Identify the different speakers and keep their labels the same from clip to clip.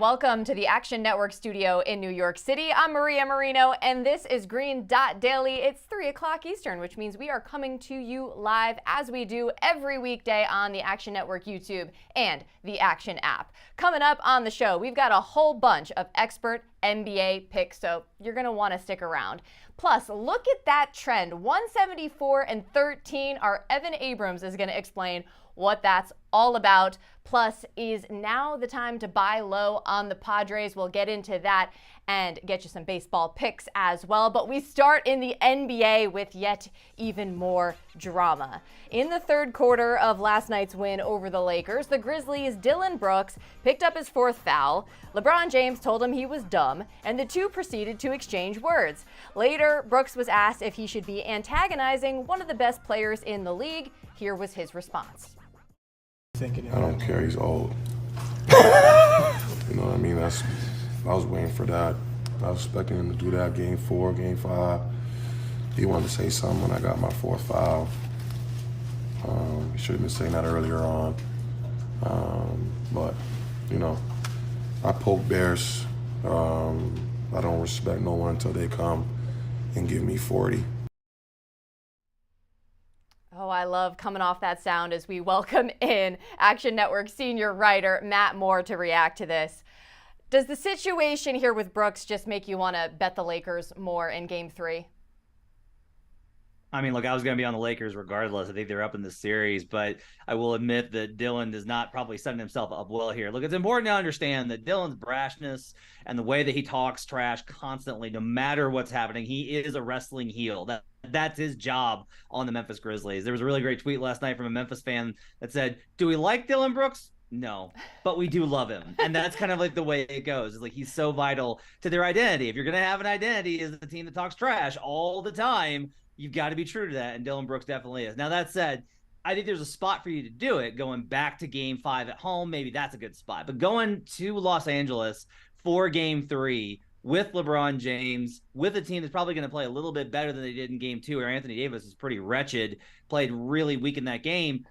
Speaker 1: Welcome to the Action Network studio in New York City. I'm Maria Marino, and this is Green Dot Daily. It's 3 o'clock Eastern, which means we are coming to you live as we do every weekday on the Action Network YouTube and the Action app. Coming up on the show, we've got a whole bunch of expert NBA picks, so you're going to want to stick around. Plus, look at that trend, 174-13. Our Evan Abrams is going to explain what that's all about. Plus, is now the time to buy low on the Padres? We'll get into that and get you some baseball picks as well. But we start in the NBA with yet even more drama. In the third quarter of last night's win over the Lakers, the Grizzlies' Dillon Brooks picked up his fourth foul. LeBron James told him he was dumb, and the two proceeded to exchange words. Later, Brooks was asked if he should be antagonizing one of the best players in the league. Here was his response.
Speaker 2: I don't care, he's old. You know what I mean? I was waiting for that. I was expecting him to do that game 4, game 5. He wanted to say something when I got my fourth foul. He should have been saying that earlier on. But, you know, I poke bears. I don't respect no one until they come and give me 40.
Speaker 1: Oh, I love coming off that sound as we welcome in Action Network senior writer Matt Moore to react to this. Does the situation here with Brooks just make you want to bet the Lakers more in Game 3?
Speaker 3: I mean, look, I was going to be on the Lakers regardless. I think they're up in the series, but I will admit that Dillon is not probably setting himself up well here. Look, it's important to understand that Dillon's brashness and the way that he talks trash constantly, no matter what's happening, he is a wrestling heel. That's his job on the Memphis Grizzlies. There was a really great tweet last night from a Memphis fan that said, "Do we like Dillon Brooks? No, but we do love him." And that's kind of like the way it goes. It's like he's so vital to their identity. If you're going to have an identity as the team that talks trash all the time, you've got to be true to that, and Dillon Brooks definitely is. Now, that said, I think there's a spot for you to do it, going back to Game 5 at home. Maybe that's a good spot. But going to Los Angeles for Game 3 with LeBron James, with a team that's probably going to play a little bit better than they did in Game 2, where Anthony Davis is pretty wretched, played really weak in that game,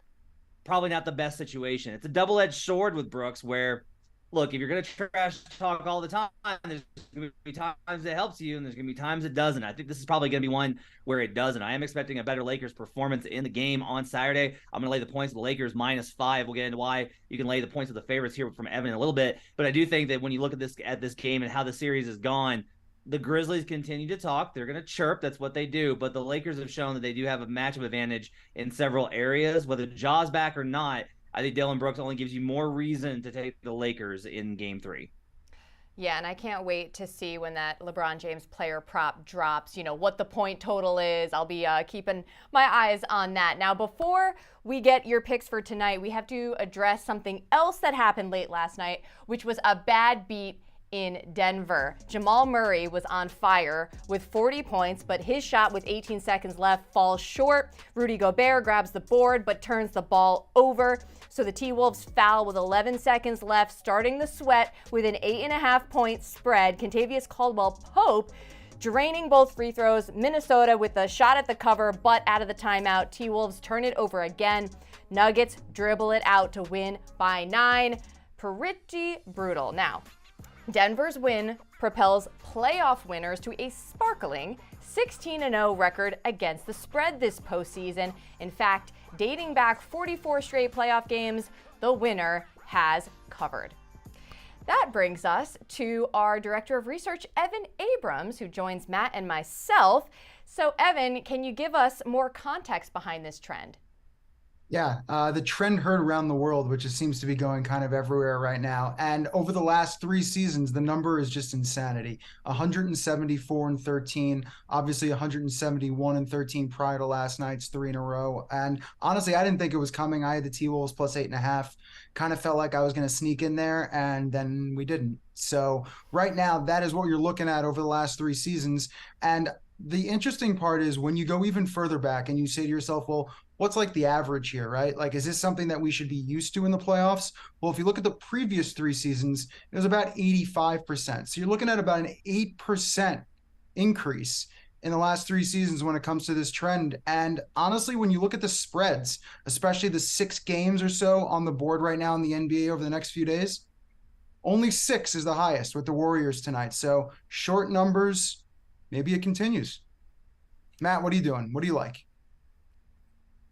Speaker 3: probably not the best situation. It's a double-edged sword with Brooks where, look, if you're going to trash talk all the time, there's going to be times it helps you, and there's going to be times it doesn't. I think this is probably going to be one where it doesn't. I am expecting a better Lakers performance in the game on Saturday. I'm going to lay the points of the Lakers -5. We'll get into why you can lay the points of the favorites here from Evan in a little bit. But I do think that when you look at this game and how the series has gone, the Grizzlies continue to talk. They're going to chirp. That's what they do. But the Lakers have shown that they do have a matchup advantage in several areas. Whether Jaw's back or not, I think Dillon Brooks only gives you more reason to take the Lakers in Game 3.
Speaker 1: Yeah, and I can't wait to see when that LeBron James player prop drops, what the point total is. I'll be keeping my eyes on that. Now, before we get your picks for tonight, we have to address something else that happened late last night, which was a bad beat in Denver. Jamal Murray was on fire with 40 points, but his shot with 18 seconds left falls short. Rudy Gobert grabs the board but turns the ball over. So the T-Wolves foul with 11 seconds left, starting the sweat with an 8.5-point spread. Kentavious Caldwell-Pope draining both free throws. Minnesota with a shot at the cover, but out of the timeout. T-Wolves turn it over again. Nuggets dribble it out to win by 9. Pretty brutal. Now, Denver's win propels playoff winners to a sparkling 16-0 record against the spread this postseason. In fact, dating back 44 straight playoff games, the winner has covered. That brings us to our Director of Research, Evan Abrams, who joins Matt and myself. So, Evan, can you give us more context behind this trend?
Speaker 4: Yeah, the trend heard around the world, which it seems to be going kind of everywhere right now. And over the last 3 seasons, the number is just insanity. 174-13, obviously 171-13 prior to last night's 3 in a row. And honestly, I didn't think it was coming. I had the T-Wolves plus 8.5. Kind of felt like I was going to sneak in there, and then we didn't. So right now, that is what you're looking at over the last 3 seasons. And the interesting part is when you go even further back and you say to yourself, well, what's like the average here, right? Like, is this something that we should be used to in the playoffs? Well, if you look at the previous 3 seasons, it was about 85%. So you're looking at about an 8% increase in the last 3 seasons when it comes to this trend. And honestly, when you look at the spreads, especially the 6 games or so on the board right now in the NBA over the next few days, Only 6 is the highest with the Warriors tonight. So short numbers, maybe it continues. Matt, what are you doing? What do you like?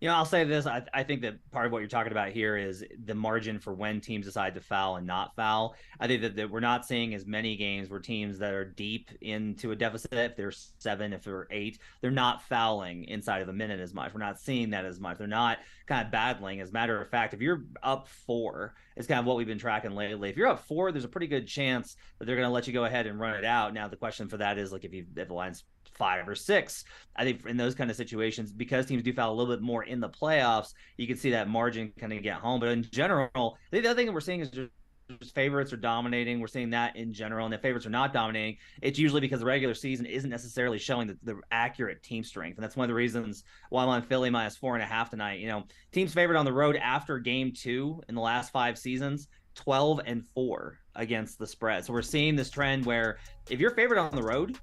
Speaker 3: I'll say this. I think that part of what you're talking about here is the margin for when teams decide to foul and not foul. I think that we're not seeing as many games where teams that are deep into a deficit, if they're 7, if they're 8, they're not fouling inside of a minute as much. We're not seeing that as much. They're not kind of battling. As a matter of fact, if you're up 4, it's kind of what we've been tracking lately. If you're up 4, there's a pretty good chance that they're going to let you go ahead and run it out. Now, the question for that is, like, if the line's 5 or 6, I think in those kind of situations, because teams do foul a little bit more in the playoffs, you can see that margin kind of get home. But in general, I think the other thing that we're seeing is just favorites are dominating. We're seeing that in general, and if favorites are not dominating, it's usually because the regular season isn't necessarily showing the accurate team strength, and that's one of the reasons why I'm on Philly minus 4.5 tonight. Teams favored on the road after game 2 in the last 5 seasons, 12-4 against the spread. So we're seeing this trend where if you're favored on the road,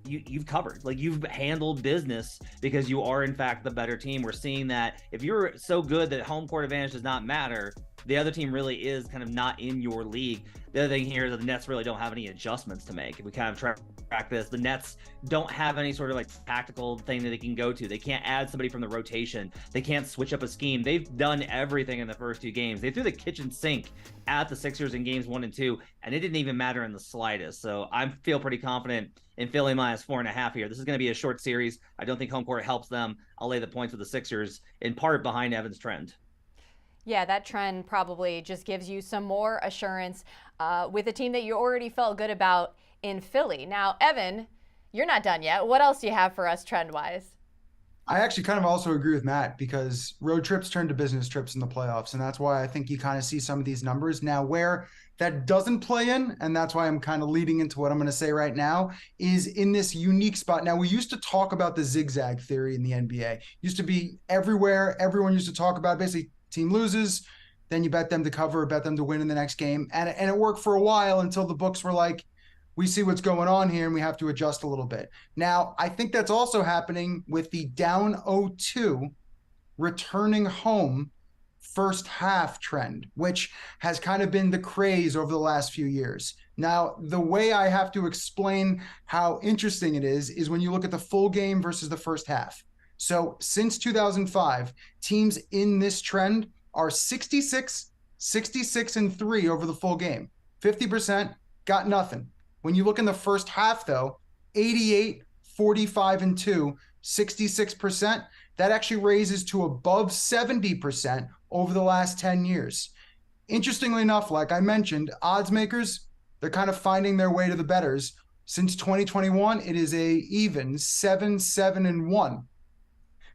Speaker 3: you've covered, like, you've handled business because you are in fact the better team. We're seeing that if you're so good that home court advantage does not matter, the other team really is kind of not in your league. The other thing here is that the Nets really don't have any adjustments to make. If we kind of track this, the Nets don't have any sort of like tactical thing that they can go to. They can't add somebody from the rotation. They can't switch up a scheme. They've done everything in the first 2 games. They threw the kitchen sink at the Sixers in games 1 and 2, and it didn't even matter in the slightest. So I feel pretty confident in Philly minus 4.5 here. This is going to be a short series. I don't think home court helps them. I'll lay the points with the Sixers, in part behind Evan's trend.
Speaker 1: Yeah, that trend probably just gives you some more assurance with a team that you already felt good about in Philly. Now, Evan, you're not done yet. What else do you have for us trend-wise?
Speaker 4: I actually kind of also agree with Matt, because road trips turn to business trips in the playoffs. And that's why I think you kind of see some of these numbers. Now, where that doesn't play in, and that's why I'm kind of leading into what I'm going to say right now, is in this unique spot. Now, we used to talk about the zigzag theory in the NBA. Used to be everywhere. Everyone used to talk about basically team loses, then you bet them to cover, bet them to win in the next game. And it worked for a while until the books were like, we see what's going on here and we have to adjust a little bit. Now, I think that's also happening with the down 0-2 returning home first half trend, which has kind of been the craze over the last few years. Now, the way I have to explain how interesting it is when you look at the full game versus the first half. So since 2005, teams in this trend are 66, 66, and 3 over the full game. 50% got nothing. When you look in the first half, though, 88, 45, and 2, 66%, that actually raises to above 70% over the last 10 years. Interestingly enough, like I mentioned, odds makers, they're kind of finding their way to the bettors. Since 2021, it is a even 7-7-1.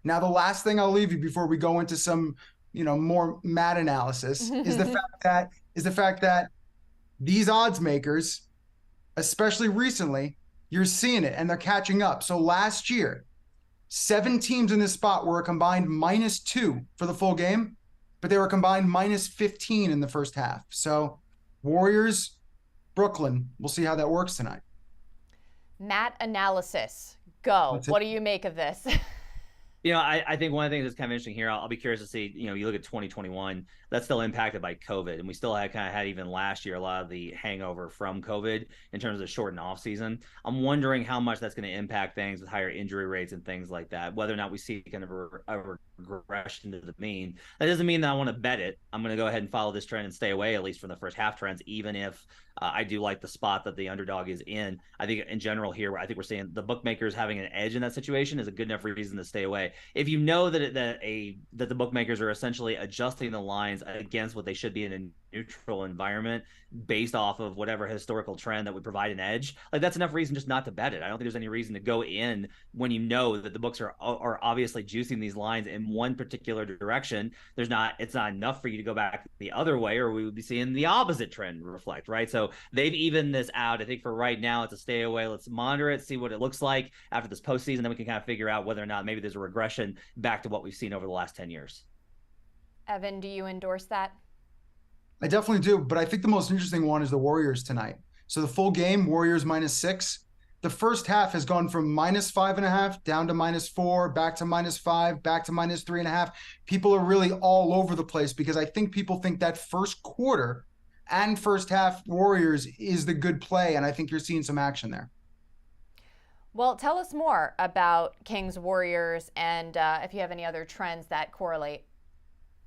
Speaker 4: Now, the last thing I'll leave you before we go into some, more mad analysis is the fact that these odds makers, especially recently, you're seeing it and they're catching up. So last year, 7 teams in this spot were a combined -2 for the full game, but they were combined -15 in the first half. So Warriors, Brooklyn, we'll see how that works tonight.
Speaker 1: Matt analysis, go. What do you make of this?
Speaker 3: I think one of the things that's kind of interesting here, I'll be curious to see, you look at 2021, that's still impacted by COVID. And we still had even last year, a lot of the hangover from COVID in terms of the shortened off season. I'm wondering how much that's going to impact things with higher injury rates and things like that, whether or not we see kind of a regression to the mean. That doesn't mean that I want to bet it. I'm going to go ahead and follow this trend and stay away, at least from the first half trends, even if I do like the spot that the underdog is in. I think in general here, I think we're seeing the bookmakers having an edge in that situation is a good enough reason to stay away. If you know that the bookmakers are essentially adjusting the lines against what they should be in a neutral environment based off of whatever historical trend that would provide an edge, like, that's enough reason just not to bet it. I don't think there's any reason to go in when you know that the books are obviously juicing these lines in one particular direction. It's not enough for you to go back the other way, or we would be seeing the opposite trend reflect, right? So they've evened this out. I think for right now, it's a stay away. Let's monitor it, see what it looks like after this postseason. Then we can kind of figure out whether or not maybe there's a regression back to what we've seen over the last 10 years.
Speaker 1: Evan, do you endorse that?
Speaker 4: I definitely do, but I think the most interesting one is the Warriors tonight. So the full game, Warriors -6. The first half has gone from -5.5 down to -4, back to -5, back to -3.5. People are really all over the place because I think people think that first quarter and first half Warriors is the good play. And I think you're seeing some action there.
Speaker 1: Well, tell us more about Kings Warriors and if you have any other trends that correlate.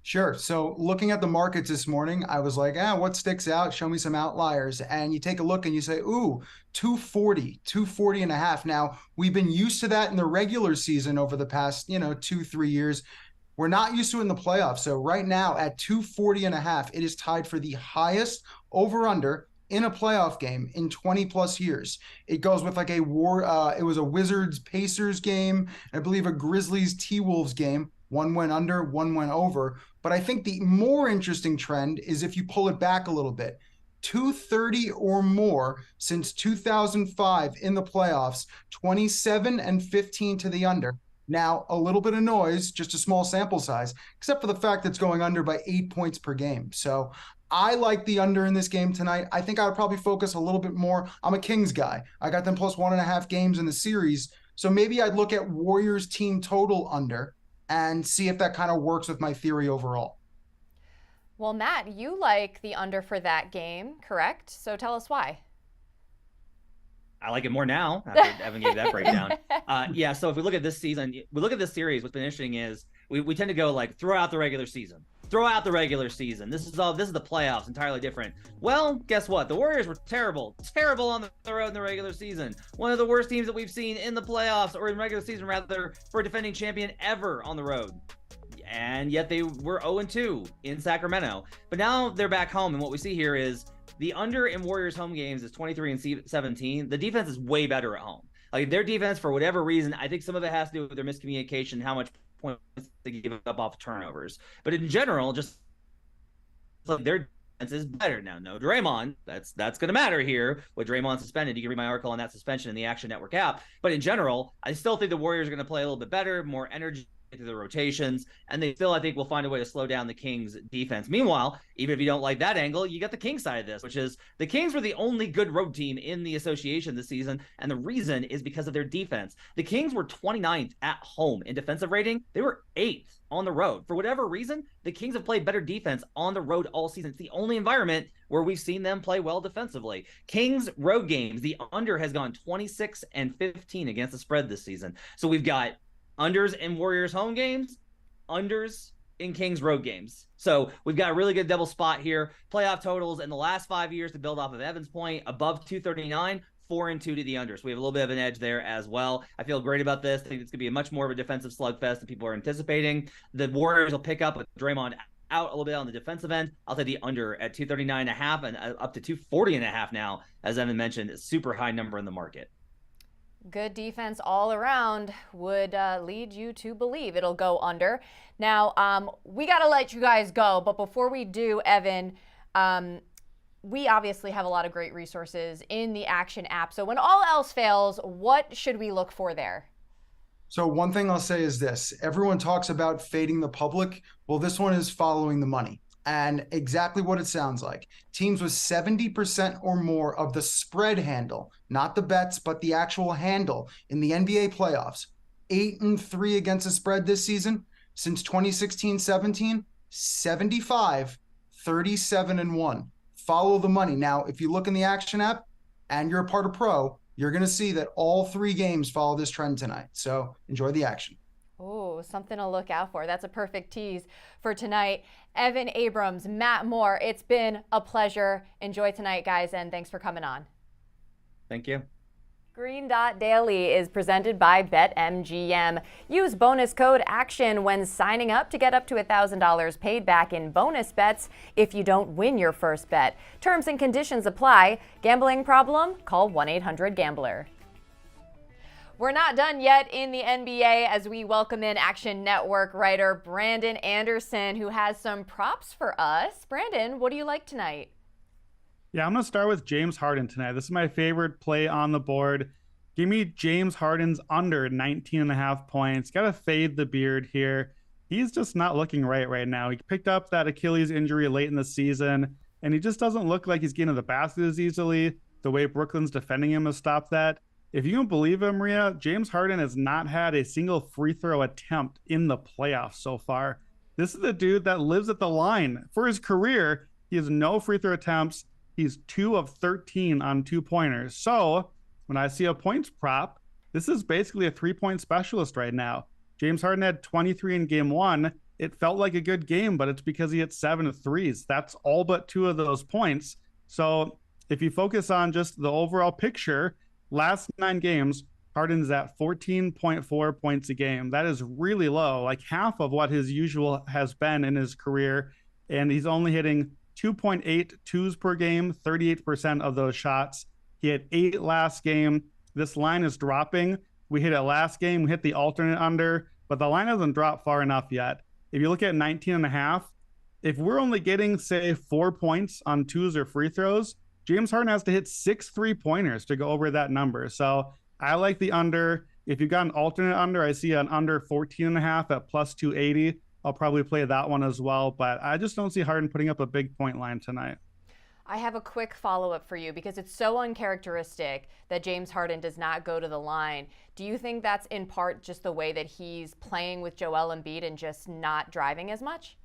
Speaker 4: Sure. So looking at the markets this morning, I was like, what sticks out? Show me some outliers. And you take a look and you say, ooh, 240 and a half. Now, we've been used to that in the regular season over the past, 2-3 years. We're not used to it in the playoffs. So right now at 240 and a half, it is tied for the highest over under in a playoff game in 20 plus years. It goes with like it was a Wizards Pacers game, I believe a Grizzlies T-Wolves game. One went under, one went over. But I think the more interesting trend is if you pull it back a little bit. 230 or more since 2005 in the playoffs, 27 and 15 to the under. Now, a little bit of noise, just a small sample size, except for the fact that it's going under by 8 points per game. So I like the under in this game tonight. I think I would probably focus a little bit more. I'm a Kings guy. I got them plus 1.5 games in the series. So maybe I'd look at Warriors team total under and see if that kind of works with my theory overall.
Speaker 1: Well, Matt, you like the under for that game, correct? So tell us why.
Speaker 3: I like it more now after Evan gave that breakdown. So if we look at this season, we look at this series, what's been interesting is we tend to go like, throw out the regular season. Throw out the regular season. This is the playoffs, entirely different. Well, guess what? The Warriors were terrible on the road in the regular season. One of the worst teams that we've seen in the playoffs, or in regular season rather, for a defending champion ever on the road. And yet they were 0-2 in Sacramento. But now they're back home, and what we see here is the under in Warriors home games is 23 and 17. The defense is way better at home. Like their defense, for whatever reason, I think some of it has to do with their miscommunication, how much points they give up off turnovers. But in general, just like their defense is better now. No Draymond, that's going to matter here. With Draymond suspended, you can read my article on that suspension in the Action Network app. But in general, I still think the Warriors are going to play a little bit better, more energy through the rotations, and they still, I think, will find a way to slow down the Kings defense. Meanwhile, even if you don't like that angle, you got the Kings side of this, which is the Kings were the only good road team in the association this season, and the reason is because of their defense. The Kings were 29th at home in defensive rating. They were 8th on the road. For whatever reason, the Kings have played better defense on the road all season. It's the only environment where we've seen them play well defensively. Kings road games, the under has gone 26 and 15 against the spread this season. So we've got unders in Warriors home games, unders in Kings road games. So we've got a really good double spot here. Playoff totals in the last 5 years, to build off of Evan's point, above 239, 4-2 to the under. So we have a little bit of an edge there as well. I feel great about this. I think it's going to be a much more of a defensive slugfest than people are anticipating. The Warriors will pick up with Draymond out a little bit on the defensive end. I'll take the under at 239.5 and up to 240.5 now, as Evan mentioned, a super high number in the market.
Speaker 1: Good defense all around would lead you to believe it'll go under. Now, we got to let you guys go. But before we do, Evan, we obviously have a lot of great resources in the Action app. So when all else fails, what should we look for there?
Speaker 4: So one thing I'll say is this. Everyone talks about fading the public. Well, this one is following the money. And exactly what it sounds like. Teams with 70% or more of the spread handle, not the bets, but the actual handle in the NBA playoffs. 8-3 against the spread this season. Since 2016-17, 75, 37-1. Follow the money. Now, if you look in the Action app and you're a part of Pro, you're going to see that all 3 games follow this trend tonight. So enjoy the action.
Speaker 1: Oh, something to look out for. That's a perfect tease for tonight. Evan Abrams, Matt Moore, it's been a pleasure. Enjoy tonight, guys, and thanks for coming on.
Speaker 3: Thank you.
Speaker 1: Green Dot Daily is presented by BetMGM. Use bonus code ACTION when signing up to get up to $1,000 paid back in bonus bets if you don't win your first bet. Terms and conditions apply. Gambling problem? Call 1-800-GAMBLER. We're not done yet in the NBA as we welcome in Action Network writer Brandon Anderson, who has some props for us. Brandon, what do you like tonight?
Speaker 5: Yeah, I'm going to start with James Harden tonight. This is my favorite play on the board. Give me James Harden's under 19.5 points. Got to fade the beard here. He's just not looking right now. He picked up that Achilles injury late in the season, and he just doesn't look like he's getting to the basket as easily. The way Brooklyn's defending him has stopped that. If you don't believe it, Maria, James Harden has not had a single free throw attempt in the playoffs so far. This is the dude that lives at the line. For his career, He has no free throw attempts. He's 2 of 13 on 2-pointers. So when I see a points prop, this is basically a 3-point specialist right now. James Harden had 23 in game 1. It felt like a good game, but it's because he hit 7 threes. That's all but 2 of those points. So if you focus on just the overall picture, last 9 games, Harden's at 14.4 points a game. That is really low, like half of what his usual has been in his career. And he's only hitting 2.8 twos per game, 38% of those shots. He had 8 last game. This line is dropping. We hit it last game. We hit the alternate under, but the line hasn't dropped far enough yet. If you look at 19.5, if we're only getting, say, 4 points on twos or free throws, James Harden has to hit 6 3-pointers to go over that number. So I like the under. If you got an alternate under, I see an under 14.5 at plus 280. I'll probably play that one as well, but I just don't see Harden putting up a big point line tonight.
Speaker 1: I have a quick follow-up for you because it's so uncharacteristic that James Harden does not go to the line. Do you think that's in part just the way that he's playing with Joel Embiid and just not driving as much?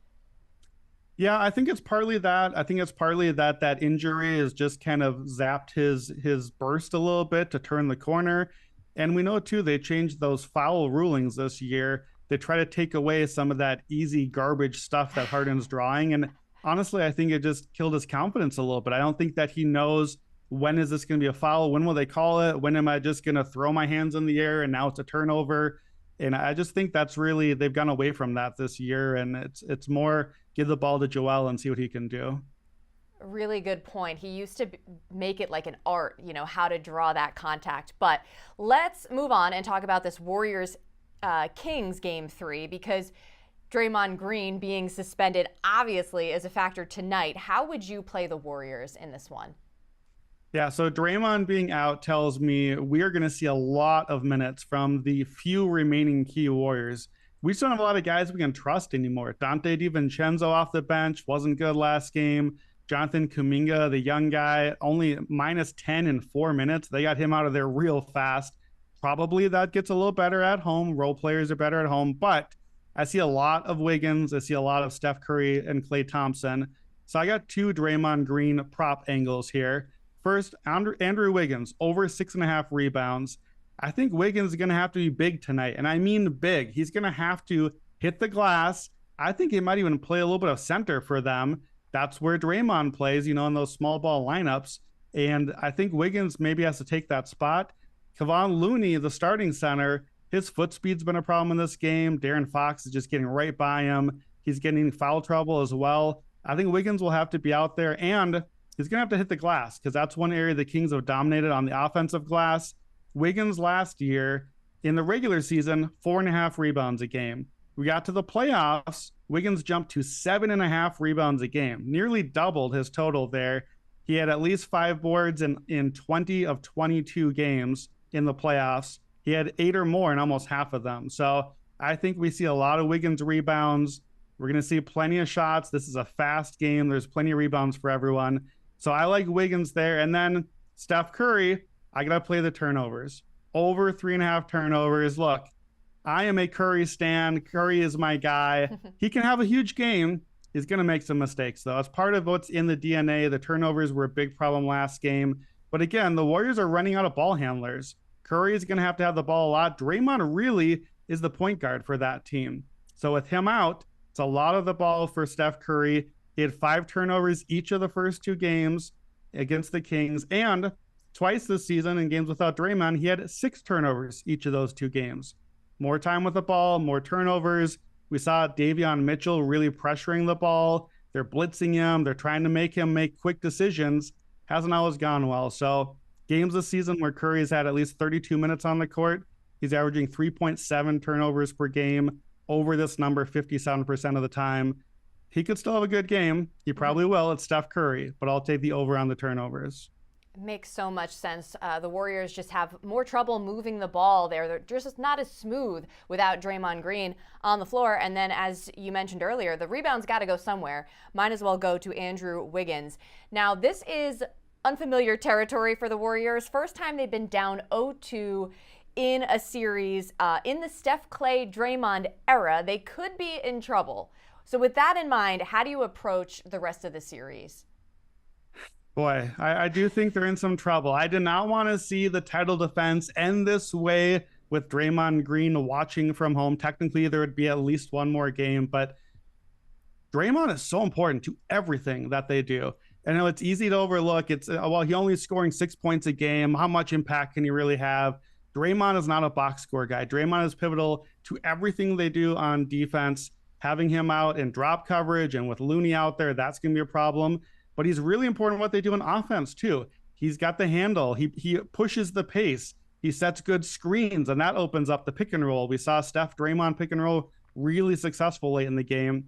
Speaker 5: Yeah, I think it's partly that. I think it's partly that that injury has just kind of zapped his burst a little bit to turn the corner. And we know, too, they changed those foul rulings this year. They try to take away some of that easy garbage stuff that Harden's drawing. And honestly, I think it just killed his confidence a little bit. I don't think that he knows, when is this going to be a foul? When will they call it? When am I just going to throw my hands in the air and now it's a turnover? And I just think that's really, they've gone away from that this year. And it's more give the ball to Joel and see what he can do.
Speaker 1: Really good point. He used to make it like an art, how to draw that contact. But let's move on and talk about this Warriors Kings game 3, because Draymond Green being suspended obviously is a factor tonight. How would you play the Warriors in this one?
Speaker 5: Yeah, so Draymond being out tells me we are going to see a lot of minutes from the few remaining key Warriors. We just don't have a lot of guys we can trust anymore. Dante DiVincenzo off the bench, wasn't good last game. Jonathan Kuminga, the young guy, only minus 10 in 4 minutes. They got him out of there real fast. Probably that gets a little better at home. Role players are better at home, but I see a lot of Wiggins. I see a lot of Steph Curry and Klay Thompson. So I got 2 Draymond Green prop angles here. First, Andrew Wiggins, over 6.5 rebounds. I think Wiggins is going to have to be big tonight, and I mean big. He's going to have to hit the glass. I think he might even play a little bit of center for them. That's where Draymond plays, in those small ball lineups. And I think Wiggins maybe has to take that spot. Kevon Looney, the starting center, his foot speed's been a problem in this game. De'Aaron Fox is just getting right by him. He's getting foul trouble as well. I think Wiggins will have to be out there, and he's going to have to hit the glass because that's one area the Kings have dominated on the offensive glass. Wiggins last year in the regular season, 4.5 rebounds a game. We got to the playoffs. Wiggins jumped to 7.5 rebounds a game, nearly doubled his total there. He had at least 5 boards in 20 of 22 games in the playoffs. He had 8 or more in almost half of them. So I think we see a lot of Wiggins rebounds. We're going to see plenty of shots. This is a fast game. There's plenty of rebounds for everyone. So I like Wiggins there. And then Steph Curry, I got to play the turnovers. Over 3.5 turnovers. Look, I am a Curry stan. Curry is my guy. He can have a huge game. He's going to make some mistakes, though. It's part of what's in the DNA. The turnovers were a big problem last game. But again, the Warriors are running out of ball handlers. Curry is going to have the ball a lot. Draymond really is the point guard for that team. So with him out, it's a lot of the ball for Steph Curry. He had 5 turnovers each of the first 2 games against the Kings. And twice this season in games without Draymond, he had 6 turnovers each of those 2 games. More time with the ball, more turnovers. We saw Davion Mitchell really pressuring the ball. They're blitzing him. They're trying to make him make quick decisions. Hasn't always gone well. So games this season where Curry has had at least 32 minutes on the court, he's averaging 3.7 turnovers per game, over this number 57% of the time. He could still have a good game. He probably will. It's Steph Curry, but I'll take the over on the turnovers.
Speaker 1: Makes so much sense. The Warriors just have more trouble moving the ball there. They're just not as smooth without Draymond Green on the floor. And then, as you mentioned earlier, the rebounds got to go somewhere. Might as well go to Andrew Wiggins. Now, this is unfamiliar territory for the Warriors. First time they've been down 0-2 in a series. In the Steph, Klay, Draymond era, they could be in trouble. So with that in mind, how do you approach the rest of the series?
Speaker 5: Boy, I do think they're in some trouble. I did not want to see the title defense end this way with Draymond Green watching from home. Technically, there would be at least one more game, but Draymond is so important to everything that they do. I know it's easy to overlook. It's well, he only scoring 6 points a game. How much impact can he really have? Draymond is not a box score guy. Draymond is pivotal to everything they do on defense. Having him out in drop coverage and with Looney out there, that's going to be a problem. But he's really important what they do in offense too. He's got the handle. He pushes the pace. He sets good screens, and that opens up the pick and roll. We saw Steph Draymond pick and roll really successful late in the game.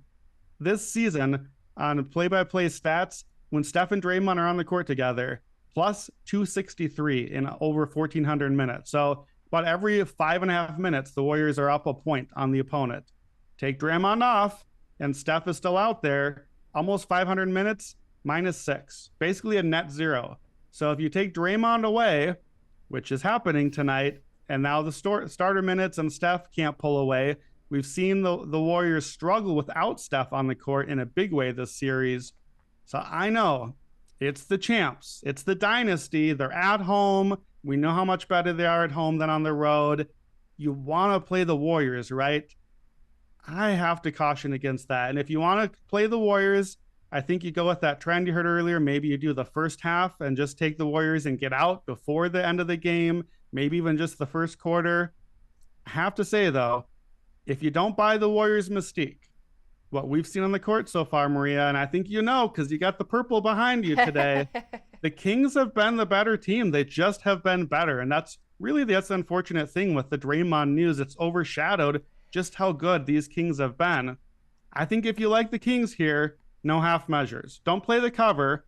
Speaker 5: This season, on play-by-play stats, when Steph and Draymond are on the court together, plus 263 in over 1,400 minutes. So about every 5.5 minutes, the Warriors are up a point on the opponent. Take Draymond off, and Steph is still out there, almost 500 minutes, -6, basically a net zero. So if you take Draymond away, which is happening tonight, and now the starter minutes and Steph can't pull away, we've seen the Warriors struggle without Steph on the court in a big way this series. So I know it's the champs. It's the dynasty. They're at home. We know how much better they are at home than on the road. You want to play the Warriors, right? I have to caution against that. And if you want to play the Warriors, I think you go with that trend you heard earlier. Maybe you do the first half and just take the Warriors and get out before the end of the game, maybe even just the first quarter. I have to say, though, if you don't buy the Warriors' mystique, what we've seen on the court so far, Maria, and I think you know because you got the purple behind you today, the Kings have been the better team. They just have been better. And that's the unfortunate thing with the Draymond news. It's overshadowed just how good these Kings have been. I think if you like the Kings here, no half measures. Don't play the cover.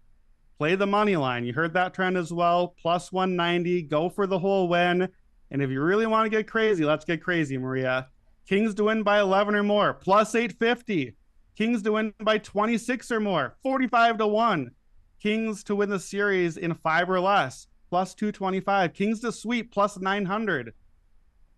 Speaker 5: Play the money line. You heard that trend as well. Plus 190. Go for the whole win. And if you really want to get crazy, let's get crazy, Maria. Kings to win by 11 or more, plus 850. Kings to win by 26 or more, 45-1. Kings to win the series in 5 or less, plus 225. Kings to sweep, plus 900.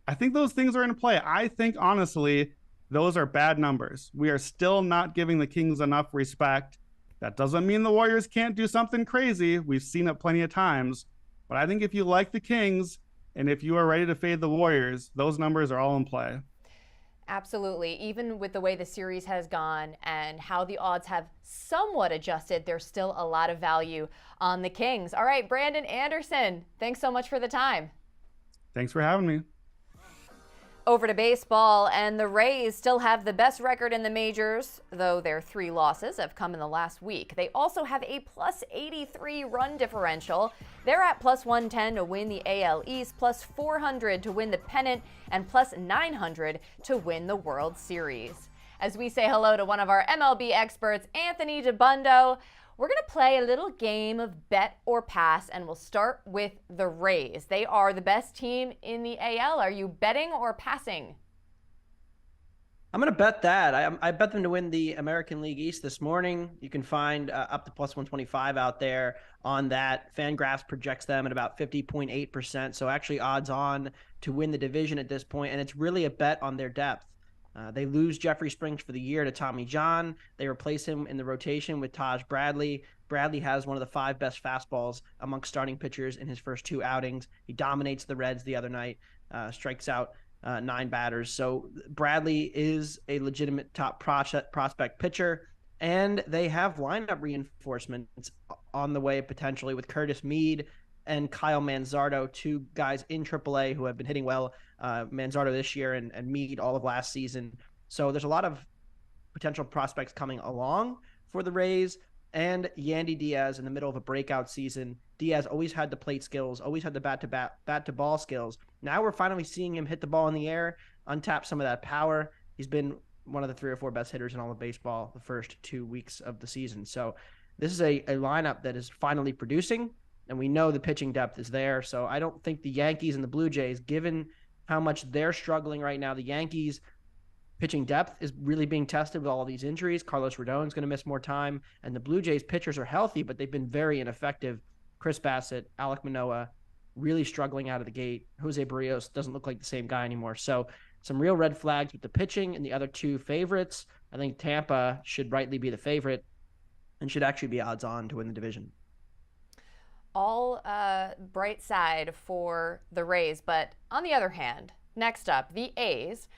Speaker 5: I think those things are in play. I think, honestly, those are bad numbers. We are still not giving the Kings enough respect. That doesn't mean the Warriors can't do something crazy. We've seen it plenty of times. But I think if you like the Kings and if you are ready to fade the Warriors, those numbers are all in play.
Speaker 1: Absolutely. Even with the way the series has gone and how the odds have somewhat adjusted, there's still a lot of value on the Kings. All right, Brandon Anderson, thanks so much for the time.
Speaker 5: Thanks for having me.
Speaker 1: Over to baseball, and the Rays still have the best record in the majors, though their 3 losses have come in the last week. They also have a plus 83 run differential. They're at plus 110 to win the AL East, plus 400 to win the pennant, and plus 900 to win the World Series. As we say hello to one of our MLB experts, Anthony Dabbundo, we're going to play a little game of bet or pass, and we'll start with the Rays. They are the best team in the AL. Are you betting or passing?
Speaker 6: I'm going to bet that. I bet them to win the American League East this morning. You can find up to plus 125 out there on that. Fangraphs projects them at about 50.8%, so actually odds on to win the division at this point, and it's really a bet on their depth. They lose Jeffrey Springs for the year to Tommy John. They replace him in the rotation with Taj Bradley. Bradley has one of the 5 best fastballs amongst starting pitchers in his first 2 outings. He dominates the Reds the other night, strikes out 9 batters. So Bradley is a legitimate top prospect pitcher, and they have lineup reinforcements on the way potentially with Curtis Mead and Kyle Manzardo, 2 guys in AAA who have been hitting well. Manzardo this year and Mead all of last season. So there's a lot of potential prospects coming along for the Rays, and Yandy Diaz in the middle of a breakout season. Diaz always had the plate skills, always had the bat to ball skills. Now we're finally seeing him hit the ball in the air, untap some of that power. He's been one of the 3 or 4 best hitters in all of baseball the first 2 weeks of the season. So this is a lineup that is finally producing, and we know the pitching depth is there. So I don't think the Yankees and the Blue Jays, given how much they're struggling right now, the Yankees pitching depth is really being tested with all of these injuries. Carlos Rodon's going to miss more time, and the Blue Jays pitchers are healthy, but they've been very ineffective. Chris Bassett, Alek Manoah, really struggling out of the gate. Jose Barrios doesn't look like the same guy anymore. So some real red flags with the pitching and the other 2 favorites. I think Tampa should rightly be the favorite and should actually be odds on to win the division.
Speaker 1: All bright side for the Rays, but on the other hand, next up, the A's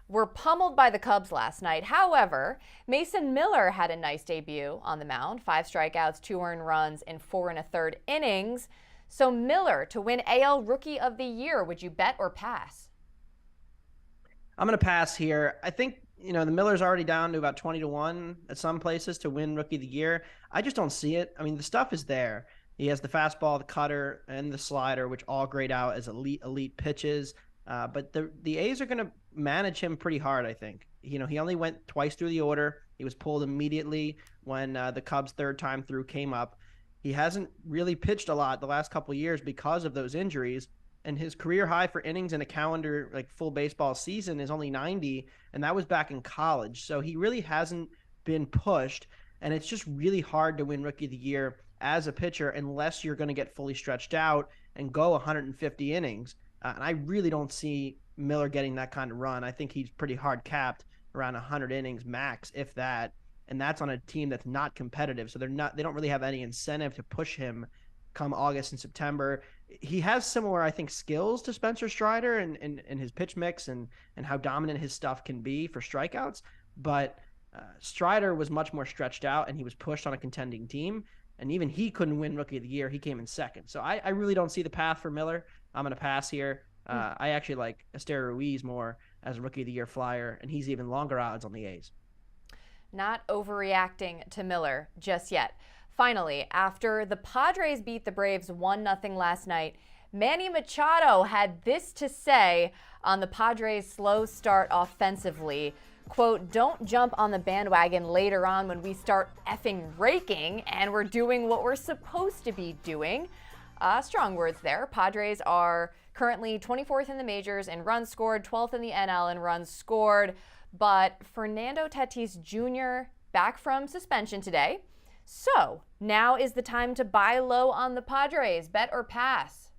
Speaker 1: were pummeled by the Cubs last night. However, Mason Miller had a nice debut on the mound, 5 strikeouts, 2 earned runs in 4 1/3 innings. So Miller to win AL Rookie of the Year, would you bet or pass?
Speaker 6: I'm going to pass here. I think, the Miller's already down to about 20-1 at some places to win Rookie of the Year. I just don't see it. I mean, the stuff is there. He has the fastball, the cutter, and the slider, which all grade out as elite pitches. But the A's are going to manage him pretty hard, I think. He only went twice through the order. He was pulled immediately when the Cubs' third time through came up. He hasn't really pitched a lot the last couple of years because of those injuries. And his career high for innings in a calendar, like full baseball season, is only 90, and that was back in college. So he really hasn't been pushed, and it's just really hard to win Rookie of the Year as a pitcher unless you're going to get fully stretched out and go 150 innings. And I really don't see Miller getting that kind of run. I think he's pretty hard capped around 100 innings max, if that. And that's on a team that's not competitive. So they don't really have any incentive to push him come August and September. He has similar, I think, skills to Spencer Strider and his pitch mix and how dominant his stuff can be for strikeouts. But Strider was much more stretched out, and he was pushed on a contending team. And even he couldn't win Rookie of the Year. He came in second. So I really don't see the path for Miller. I'm going to pass here. I actually like Esteury Ruiz more as a Rookie of the Year flyer, and he's even longer odds on the A's.
Speaker 1: Not overreacting to Miller just yet. Finally, after the Padres beat the Braves 1-0 last night, Manny Machado had this to say on the Padres' slow start offensively. Quote, "Don't jump on the bandwagon later on when we start effing raking and we're doing what we're supposed to be doing." Strong words there. Padres are currently 24th in the majors in runs scored, 12th in the NL in runs scored. But Fernando Tatis Jr. back from suspension today. So now is the time to buy low on the Padres. Bet or pass?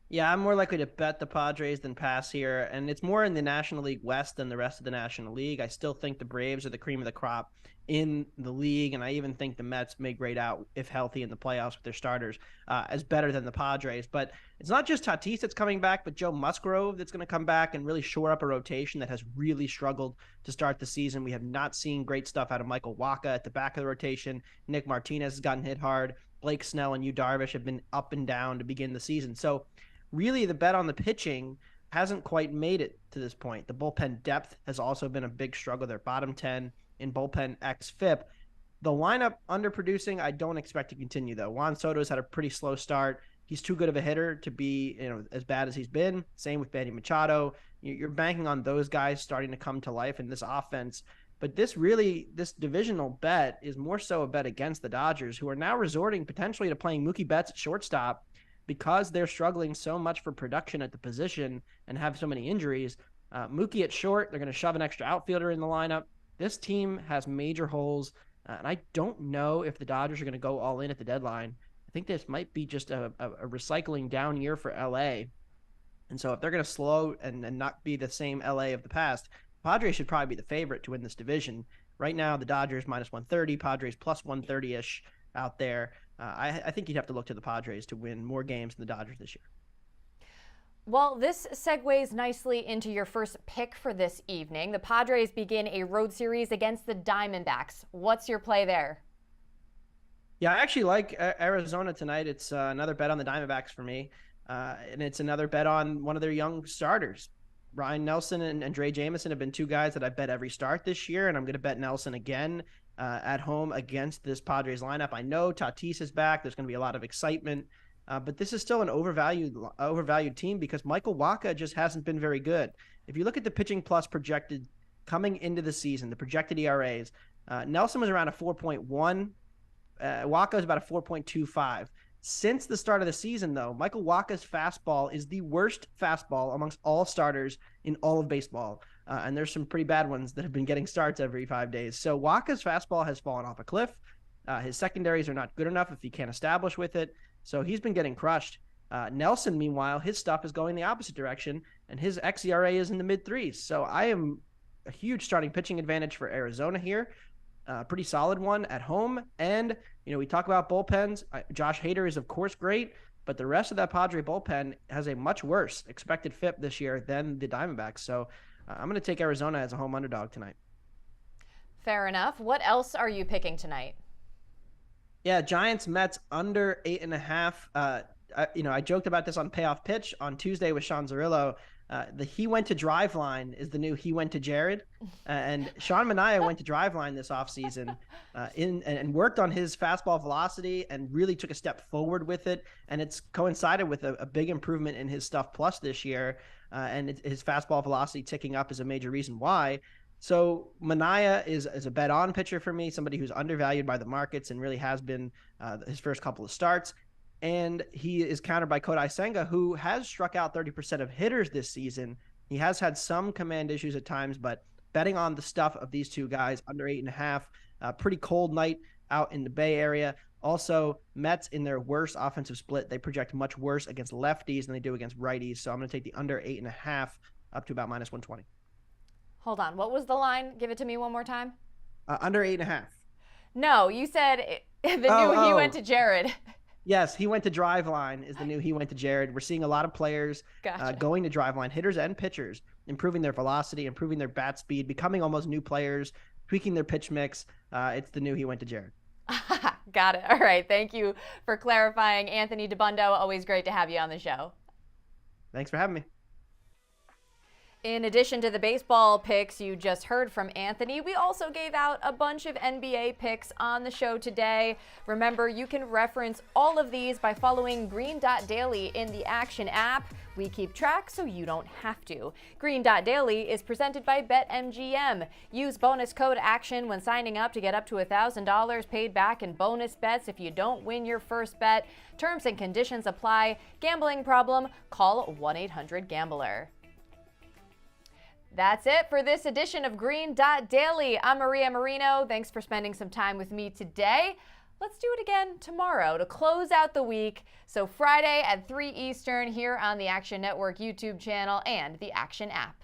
Speaker 6: Yeah, I'm more likely to bet the Padres than pass here. And it's more in the National League West than the rest of the National League. I still think the Braves are the cream of the crop in the league. And I even think the Mets may grade out, if healthy in the playoffs with their starters, as better than the Padres. But it's not just Tatis that's coming back, but Joe Musgrove that's going to come back and really shore up a rotation that has really struggled to start the season. We have not seen great stuff out of Michael Wacha at the back of the rotation. Nick Martinez has gotten hit hard. Blake Snell and Yu Darvish have been up and down to begin the season. So really, the bet on the pitching hasn't quite made it to this point. The bullpen depth has also been a big struggle. They're bottom 10 in bullpen xFIP. The lineup underproducing, I don't expect to continue, though. Juan Soto's had a pretty slow start. He's too good of a hitter to be, as bad as he's been. Same with Manny Machado. You're banking on those guys starting to come to life in this offense. But this divisional bet is more so a bet against the Dodgers, who are now resorting potentially to playing Mookie Betts at shortstop, because they're struggling so much for production at the position and have so many injuries. Mookie at short, they're going to shove an extra outfielder in the lineup. This team has major holes, and I don't know if the Dodgers are going to go all in at the deadline. I think this might be just a recycling down year for LA. And so if they're going to slow and not be the same LA of the past, Padres should probably be the favorite to win this division. Right now, the Dodgers minus 130, Padres plus 130-ish out there. I think you'd have to look to the Padres to win more games than the Dodgers this year.
Speaker 1: Well, this segues nicely into your first pick for this evening. The Padres begin a road series against the Diamondbacks. What's your play there?
Speaker 6: Yeah, I actually like Arizona tonight. It's another bet on the Diamondbacks for me, and it's another bet on one of their young starters. Ryan Nelson and Dre Jameson have been two guys that I bet every start this year, and I'm going to bet Nelson again at home against this Padres lineup. I know Tatis is back. There's going to be a lot of excitement, but this is still an overvalued team because Michael Wacha just hasn't been very good. If you look at the pitching plus projected coming into the season, the projected ERAs, Nelson was around a 4.1. Wacha is about a 4.25. Since the start of the season, though, Michael Wacha's fastball is the worst fastball amongst all starters in all of baseball. And there's some pretty bad ones that have been getting starts every 5 days. So Wacha's fastball has fallen off a cliff. His secondaries are not good enough if he can't establish with it. So he's been getting crushed. Nelson, meanwhile, his stuff is going the opposite direction, and his xERA is in the mid-threes. So I am a huge starting pitching advantage for Arizona here. Pretty solid one at home. And, we talk about bullpens. Josh Hader is, of course, great, but the rest of that Padre bullpen has a much worse expected FIP this year than the Diamondbacks. So I'm going to take Arizona as a home underdog tonight.
Speaker 1: Fair enough. What else are you picking tonight?
Speaker 6: Yeah, Giants Mets under 8.5. I joked about this on Payoff Pitch on Tuesday with Sean Zerillo. The he went to Driveline is the new he went to Jared. And Sean Manaea went to Driveline this offseason and worked on his fastball velocity and really took a step forward with it. And it's coincided with a big improvement in his stuff plus this year. And his fastball velocity ticking up is a major reason why. So Manaea is a bet-on pitcher for me, somebody who's undervalued by the markets and really has been his first couple of starts. And he is countered by Kodai Senga, who has struck out 30% of hitters this season. He has had some command issues at times, but betting on the stuff of these two guys under 8.5, pretty cold night out in the Bay Area. Also, Mets in their worst offensive split, they project much worse against lefties than they do against righties. So I'm going to take the under 8.5 up to about -120.
Speaker 1: Hold on. What was the line? Give it to me one more time.
Speaker 6: Under 8.5.
Speaker 1: No, you said he went to Jared.
Speaker 6: Yes, he went to Driveline is the new he went to Jared. We're seeing a lot of players going to Driveline, hitters and pitchers, improving their velocity, improving their bat speed, becoming almost new players, tweaking their pitch mix. It's the new he went to Jared.
Speaker 1: Got it. All right. Thank you for clarifying. Anthony Dabbundo, always great to have you on the show.
Speaker 6: Thanks for having me.
Speaker 1: In addition to the baseball picks you just heard from Anthony, we also gave out a bunch of NBA picks on the show today. Remember, you can reference all of these by following Green Dot Daily in the Action app. We keep track so you don't have to. Green Dot Daily is presented by BetMGM. Use bonus code ACTION when signing up to get up to $1,000 paid back in bonus bets if you don't win your first bet. Terms and conditions apply. Gambling problem? Call 1-800-GAMBLER. That's it for this edition of Green Dot Daily. I'm Maria Marino. Thanks for spending some time with me today. Let's do it again tomorrow to close out the week. So Friday at 3 Eastern here on the Action Network YouTube channel and the Action app.